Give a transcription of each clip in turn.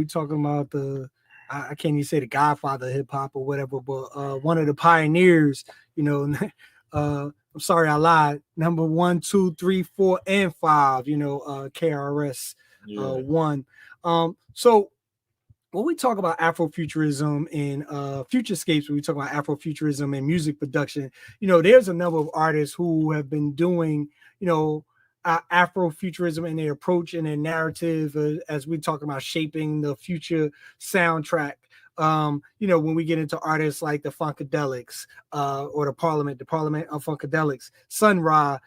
We talking about I can't even say the Godfather of hip hop or whatever, but one of the pioneers. You know, I'm sorry I lied. Number 1, 2, 3, 4, and 5. KRS Yeah. one. So when we talk about Afrofuturism and Futurescapes, when we talk about Afrofuturism and music production, there's a number of artists who have been doing, Afrofuturism and their approach and their narrative as we talk about shaping the future soundtrack. When we get into artists like the Funkadelics or the Parliament of Funkadelics, Sun Ra,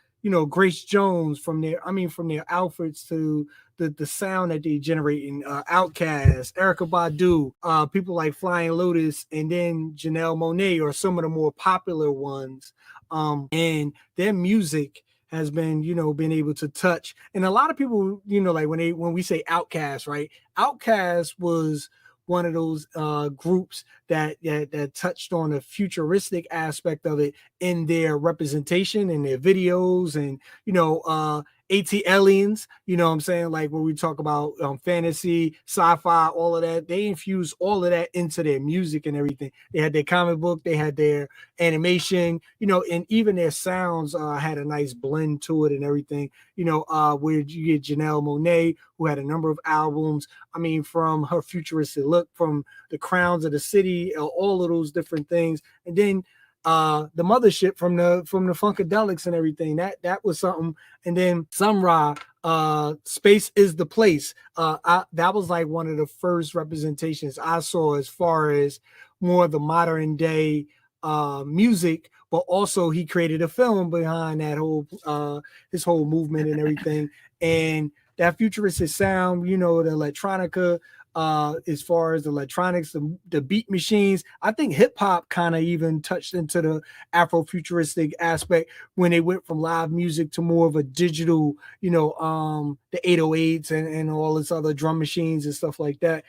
Grace Jones from their outfits to the sound that they generating, Outkast, Erica Badu, people like Flying Lotus, and then Janelle Monáe are some of the more popular ones. And their music has been able to touch. And a lot of people, like when we say Outkast, right? Outkast was one of those groups that touched on the futuristic aspect of it in their representation in their videos and AT aliens, you know what I'm saying? Like when we talk about fantasy, sci-fi, all of that, they infuse all of that into their music and everything. They had their comic book, they had their animation, and even their sounds had a nice blend to it and everything, where you get Janelle Monáe, who had a number of albums. From her futuristic look, from the Crowns of the City, all of those different things. And then the mothership from the Funkadelics and everything. That was something. And then Sun Ra, Space is the Place. That was like one of the first representations I saw as far as more the modern day music, but also he created a film behind that whole his whole movement and everything. And that futuristic sound, the electronica, as far as the electronics, the beat machines. I think hip hop kind of even touched into the Afrofuturistic aspect when they went from live music to more of a digital, the 808s and all this other drum machines and stuff like that.